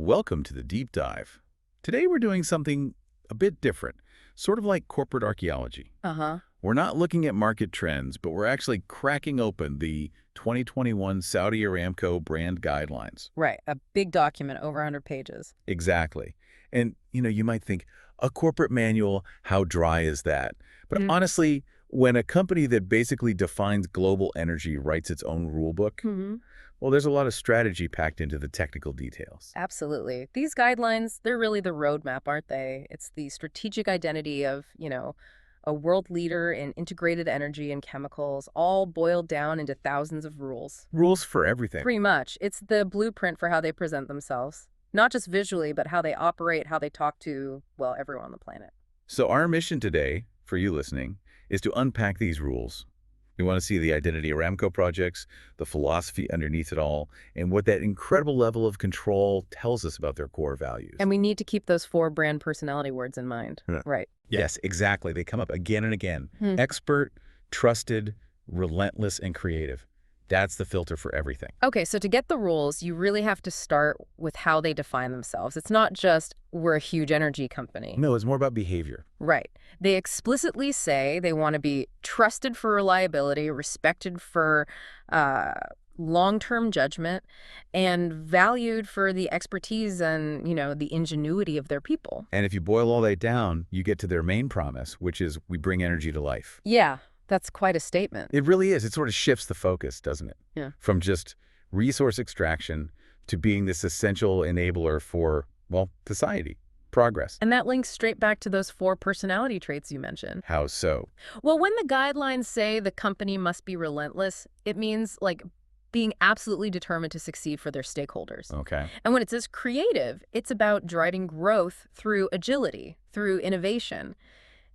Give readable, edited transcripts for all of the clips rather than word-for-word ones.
Welcome to the Deep Dive. Today we're doing something a bit different, sort of like corporate archaeology. Uh-huh. We're not looking at market trends, but we're actually cracking open the 2021 Saudi Aramco brand guidelines. Right. A big document, over 100 pages. Exactly. And, you might think, a corporate manual, how dry is that? But Mm. honestly, when a company that basically defines global energy writes its own rule book, Hmm. well, there's a lot of strategy packed into the technical details. Absolutely. These guidelines, they're really the roadmap, aren't they? It's the strategic identity of, a world leader in integrated energy and chemicals, all boiled down into thousands of rules. Rules for everything. Pretty much. It's the blueprint for how they present themselves. Not just visually, but how they operate, how they talk to, well, everyone on the planet. So our mission today, for you listening, is to unpack these rules. We want to see the identity Aramco projects, the philosophy underneath it all, and what that incredible level of control tells us about their core values. And we need to keep those 4 brand personality words in mind. Yeah. Right. Yes, exactly. They come up again and again. Hmm. Expert, trusted, relentless, and creative. That's the filter for everything. Okay, so to get the rules, you really have to start with how they define themselves. It's not just, we're a huge energy company. No, it's more about behavior. Right. They explicitly say they want to be trusted for reliability, respected for long-term judgment, and valued for the expertise and, the ingenuity of their people. And if you boil all that down, you get to their main promise, which is we bring energy to life. Yeah, that's quite a statement. It really is. It sort of shifts the focus, doesn't it? Yeah. From just resource extraction to being this essential enabler for, well, society, progress. And that links straight back to those 4 personality traits you mentioned. How so? Well, when the guidelines say the company must be relentless, it means, being absolutely determined to succeed for their stakeholders. Okay. And when it says creative, it's about driving growth through agility, through innovation.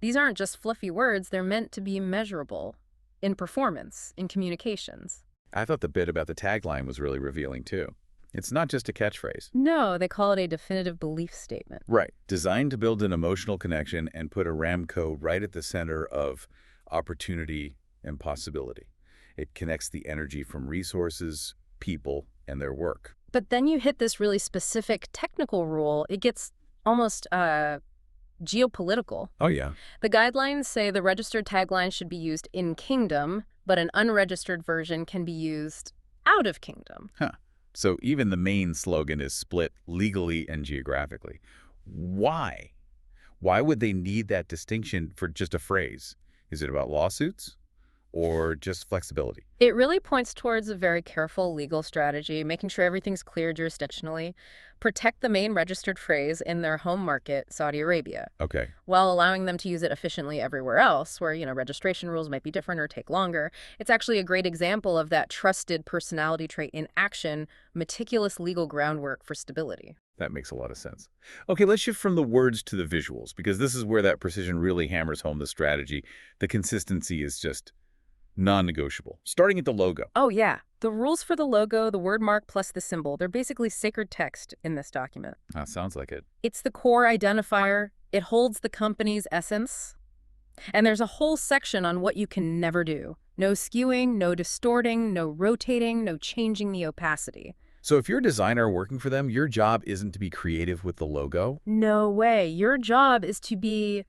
These aren't just fluffy words, they're meant to be measurable in performance, in communications. I thought the bit about the tagline was really revealing, too. It's not just a catchphrase. No, they call it a definitive belief statement. Right. Designed to build an emotional connection and put Aramco right at the center of opportunity and possibility. It connects the energy from resources, people, and their work. But then you hit this really specific technical rule. It gets almost geopolitical. Oh, yeah. The guidelines say the registered tagline should be used in kingdom, but an unregistered version can be used out of kingdom. Huh. So even the main slogan is split legally and geographically. Why? Why would they need that distinction for just a phrase? Is it about lawsuits or just flexibility? It really points towards a very careful legal strategy, making sure everything's clear jurisdictionally, protect the main registered phrase in their home market, Saudi Arabia, Okay. while allowing them to use it efficiently everywhere else, where, registration rules might be different or take longer. It's actually a great example of that trusted personality trait in action, meticulous legal groundwork for stability. That makes a lot of sense. Okay, let's shift from the words to the visuals, because this is where that precision really hammers home the strategy. The consistency is just non-negotiable. Starting at the logo. Oh, yeah. The rules for the logo, the word mark plus the symbol, they're basically sacred text in this document. Sounds like it. It's the core identifier. It holds the company's essence. And there's a whole section on what you can never do. No skewing, no distorting, no rotating, no changing the opacity. So if you're a designer working for them, your job isn't to be creative with the logo? No way. Your job is to be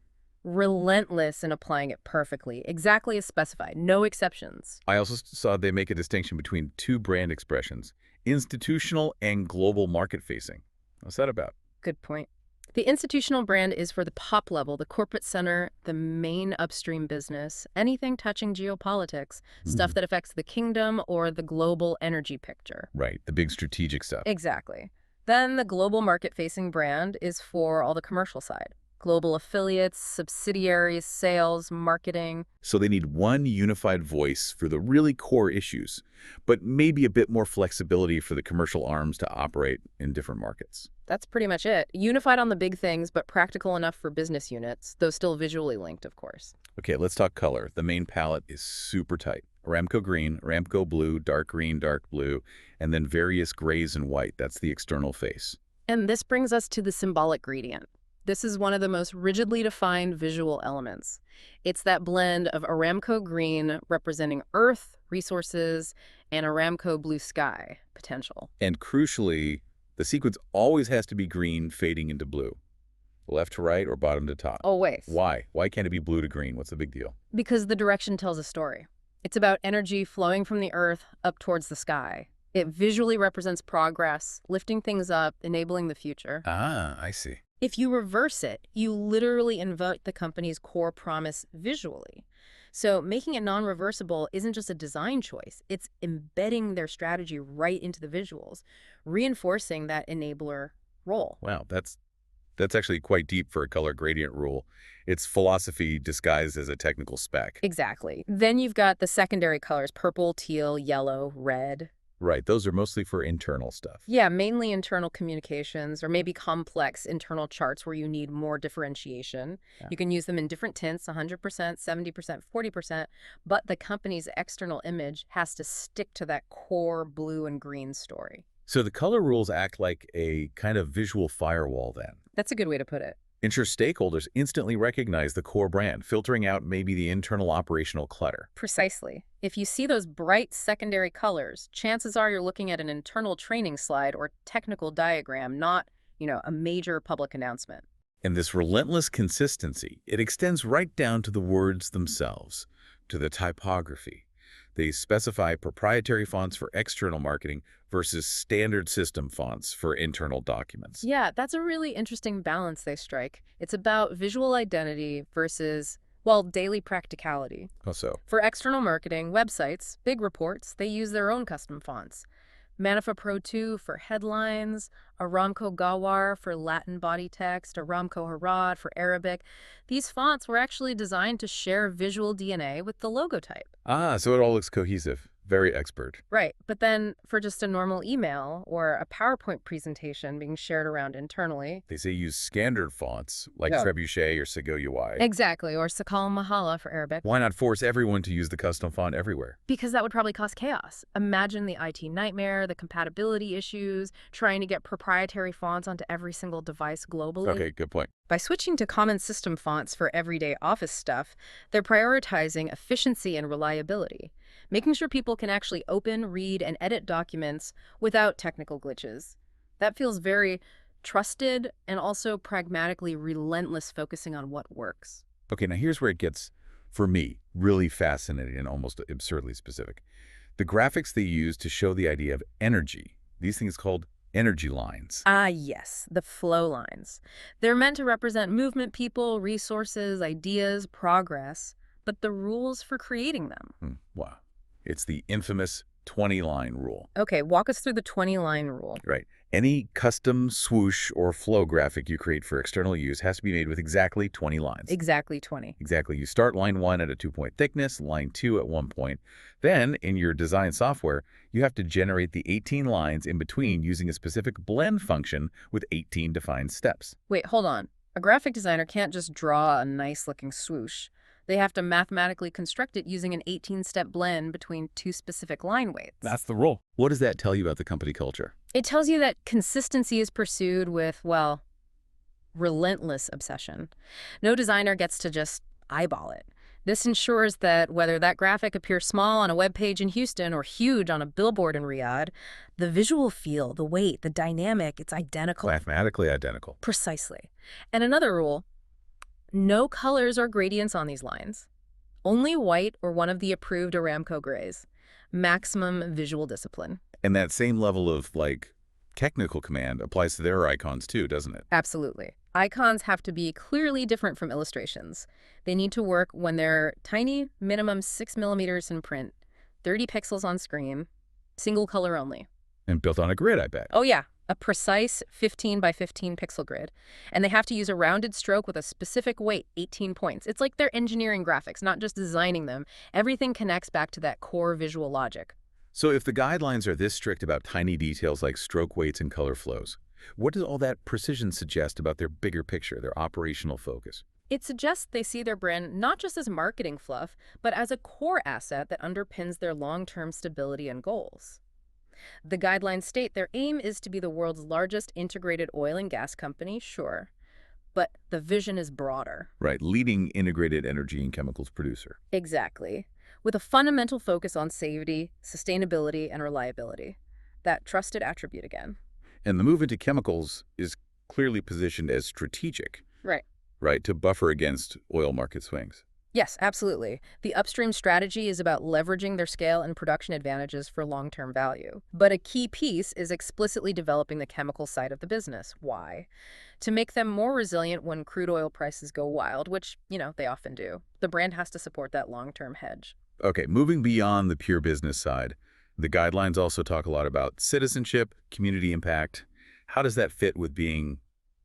relentless in applying it perfectly, exactly as specified, no exceptions. I also saw they make a distinction between 2 brand expressions, institutional and global market-facing. What's that about? Good point. The institutional brand is for the top level, the corporate center, the main upstream business, anything touching geopolitics, stuff that affects the kingdom or the global energy picture. Right, the big strategic stuff. Exactly. Then the global market-facing brand is for all the commercial side. Global affiliates, subsidiaries, sales, marketing. So they need one unified voice for the really core issues, but maybe a bit more flexibility for the commercial arms to operate in different markets. That's pretty much it. Unified on the big things, but practical enough for business units, though still visually linked, of course. Okay, let's talk color. The main palette is super tight. Aramco green, Aramco blue, dark green, dark blue, and then various grays and white. That's the external face. And this brings us to the symbolic gradient. This is one of the most rigidly defined visual elements. It's that blend of Aramco green representing earth, resources, and Aramco blue sky, potential. And crucially, The sequence always has to be green fading into blue. Left to right or bottom to top. Always. Why? Why can't it be blue to green? What's the big deal? Because the direction tells a story. It's about energy flowing from the earth up towards the sky. It visually represents progress, lifting things up, enabling the future. Ah, I see. If you reverse it, you literally invert the company's core promise visually. So making it non-reversible isn't just a design choice. It's embedding their strategy right into the visuals, reinforcing that enabler role. Wow, that's actually quite deep for a color gradient rule. It's philosophy disguised as a technical spec. Exactly. Then you've got the secondary colors, purple, teal, yellow, red. Right, those are mostly for internal stuff. Yeah, mainly internal communications or maybe complex internal charts where you need more differentiation. Yeah. You can use them in different tints, 100%, 70%, 40%, but the company's external image has to stick to that core blue and green story. So the color rules act like a kind of visual firewall then. That's a good way to put it. Ensure stakeholders instantly recognize the core brand, filtering out maybe the internal operational clutter. Precisely. If you see those bright secondary colors, chances are you're looking at an internal training slide or technical diagram, not, a major public announcement. And this relentless consistency, it extends right down to the words themselves, to the typography. They specify proprietary fonts for external marketing versus standard system fonts for internal documents. Yeah, that's a really interesting balance they strike. It's about visual identity versus, well, daily practicality. How so? For external marketing, websites, big reports, they use their own custom fonts. Manifa Pro 2 for headlines, Aramco Gawar for Latin body text, Aramco Harad for Arabic. These fonts were actually designed to share visual DNA with the logo type. Ah, so it all looks cohesive. Very expert. Right, but then for just a normal email or a PowerPoint presentation being shared around internally. They say use standard fonts like Yeah. Trebuchet or Sego UI. Exactly, or Sakal Mahala for Arabic. Why not force everyone to use the custom font everywhere? Because that would probably cause chaos. Imagine the IT nightmare, the compatibility issues, trying to get proprietary fonts onto every single device globally. Okay, good point. By switching to common system fonts for everyday office stuff, they're prioritizing efficiency and reliability, making sure people can actually open, read, and edit documents without technical glitches. That feels very trusted and also pragmatically relentless, focusing on what works. Okay, now here's where it gets, for me, really fascinating and almost absurdly specific. The graphics they use to show the idea of energy, these things called energy lines. Ah, yes, the flow lines. They're meant to represent movement, people, resources, ideas, progress, but the rules for creating them. Wow. It's the infamous 20-line rule. Okay, walk us through the 20-line rule. Right. Any custom swoosh or flow graphic you create for external use has to be made with exactly 20 lines. Exactly 20. Exactly. You start line 1 at a 2-point thickness, line 2 at 1 point. Then, in your design software, you have to generate the 18 lines in between using a specific blend function with 18 defined steps. Wait, hold on. A graphic designer can't just draw a nice-looking swoosh. They have to mathematically construct it using an 18-step blend between two specific line weights. That's the rule. What does that tell you about the company culture? It tells you that consistency is pursued with, well, relentless obsession. No designer gets to just eyeball it. This ensures that whether that graphic appears small on a web page in Houston or huge on a billboard in Riyadh, the visual feel, the weight, the dynamic, it's identical. Mathematically identical. Precisely. And another rule, no colors or gradients on these lines. Only white or one of the approved Aramco grays. Maximum visual discipline. And that same level of, technical command applies to their icons too, doesn't it? Absolutely. Icons have to be clearly different from illustrations. They need to work when they're tiny, minimum 6 millimeters in print, 30 pixels on screen, single color only. And built on a grid, I bet. Oh yeah, a precise 15 by 15 pixel grid. And they have to use a rounded stroke with a specific weight, 18 points. It's like they're engineering graphics, not just designing them. Everything connects back to that core visual logic. So if the guidelines are this strict about tiny details like stroke weights and color flows, what does all that precision suggest about their bigger picture, their operational focus? It suggests they see their brand not just as marketing fluff, but as a core asset that underpins their long-term stability and goals. The guidelines state their aim is to be the world's largest integrated oil and gas company, sure, but the vision is broader. Right, leading integrated energy and chemicals producer. Exactly. With a fundamental focus on safety, sustainability, and reliability. That trusted attribute again. And the move into chemicals is clearly positioned as strategic, Right. right, to buffer against oil market swings. Yes, absolutely. The upstream strategy is about leveraging their scale and production advantages for long-term value. But a key piece is explicitly developing the chemical side of the business. Why? To make them more resilient when crude oil prices go wild, which, they often do. The brand has to support that long-term hedge. Okay, moving beyond the pure business side, the guidelines also talk a lot about citizenship, community impact. How does that fit with being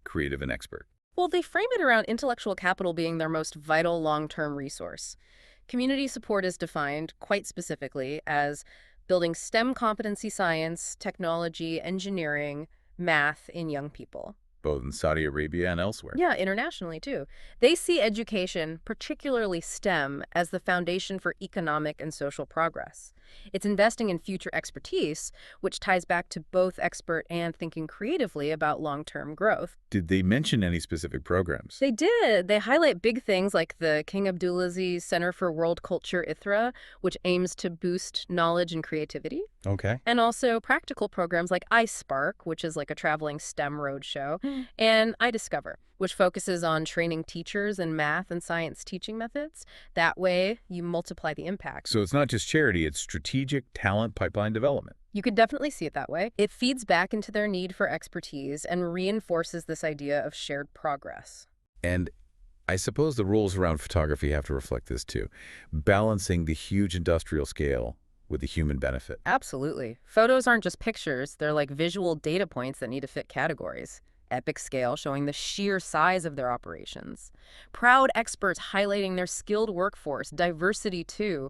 creative and expert? Well, they frame it around intellectual capital being their most vital long-term resource. Community support is defined quite specifically as building STEM competency science, technology, engineering, math in young people. Both in Saudi Arabia and elsewhere. Yeah, internationally too. They see education, particularly STEM, as the foundation for economic and social progress. It's investing in future expertise, which ties back to both expert and thinking creatively about long-term growth. Did they mention any specific programs? They did. They highlight big things like the King Abdulaziz Center for World Culture ITHRA, which aims to boost knowledge and creativity. Okay. And also practical programs like iSpark, which is like a traveling STEM roadshow, and iDiscover, which focuses on training teachers in math and science teaching methods. That way, you multiply the impact. So it's not just charity, it's strategic talent pipeline development. You could definitely see it that way. It feeds back into their need for expertise and reinforces this idea of shared progress. And I suppose the rules around photography have to reflect this too, balancing the huge industrial scale with the human benefit. Absolutely. Photos aren't just pictures, they're like visual data points that need to fit categories. Epic scale showing the sheer size of their operations. Proud experts highlighting their skilled workforce, diversity too,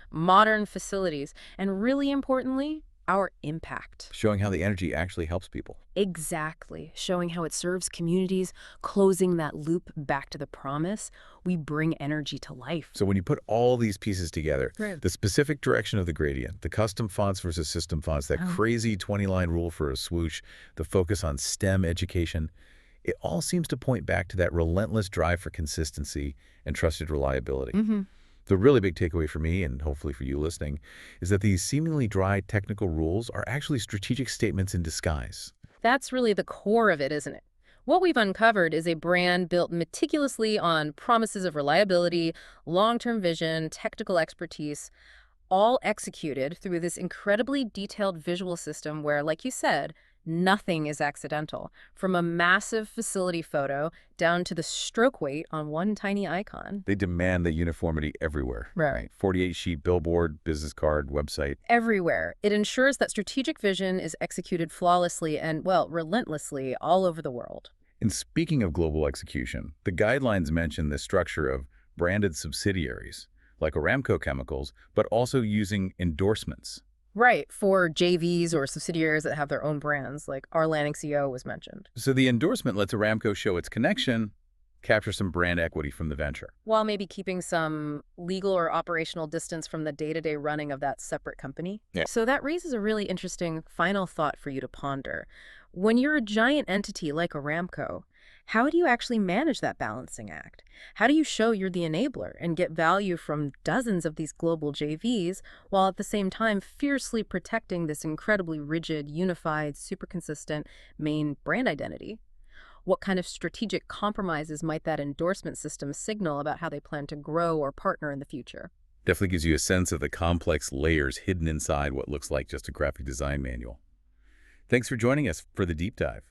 modern facilities, and really importantly, our impact. Showing how the energy actually helps people. Exactly. Showing how it serves communities, closing that loop back to the promise. We bring energy to life. So when you put all these pieces together, Right. the specific direction of the gradient, the custom fonts versus system fonts, that crazy 20-line rule for a swoosh, the focus on STEM education, it all seems to point back to that relentless drive for consistency and trusted reliability. The really big takeaway for me, and hopefully for you listening, is that these seemingly dry technical rules are actually strategic statements in disguise. That's really the core of it, isn't it? What we've uncovered is a brand built meticulously on promises of reliability, long-term vision, technical expertise, all executed through this incredibly detailed visual system where, like you said, nothing is accidental, from a massive facility photo down to the stroke weight on one tiny icon. They demand the uniformity everywhere. Right. 48-sheet billboard, business card, website. Everywhere. It ensures that strategic vision is executed flawlessly and, well, relentlessly all over the world. And speaking of global execution, the guidelines mention the structure of branded subsidiaries, like Aramco Chemicals, but also using endorsements. Right, for JVs or subsidiaries that have their own brands, like Arlan CO was mentioned. So the endorsement lets Aramco show its connection, capture some brand equity from the venture. While maybe keeping some legal or operational distance from the day-to-day running of that separate company. Yeah. So that raises a really interesting final thought for you to ponder. When you're a giant entity like Aramco, how do you actually manage that balancing act? How do you show you're the enabler and get value from dozens of these global JVs while at the same time fiercely protecting this incredibly rigid, unified, super consistent main brand identity? What kind of strategic compromises might that endorsement system signal about how they plan to grow or partner in the future? Definitely gives you a sense of the complex layers hidden inside what looks like just a graphic design manual. Thanks for joining us for the deep dive.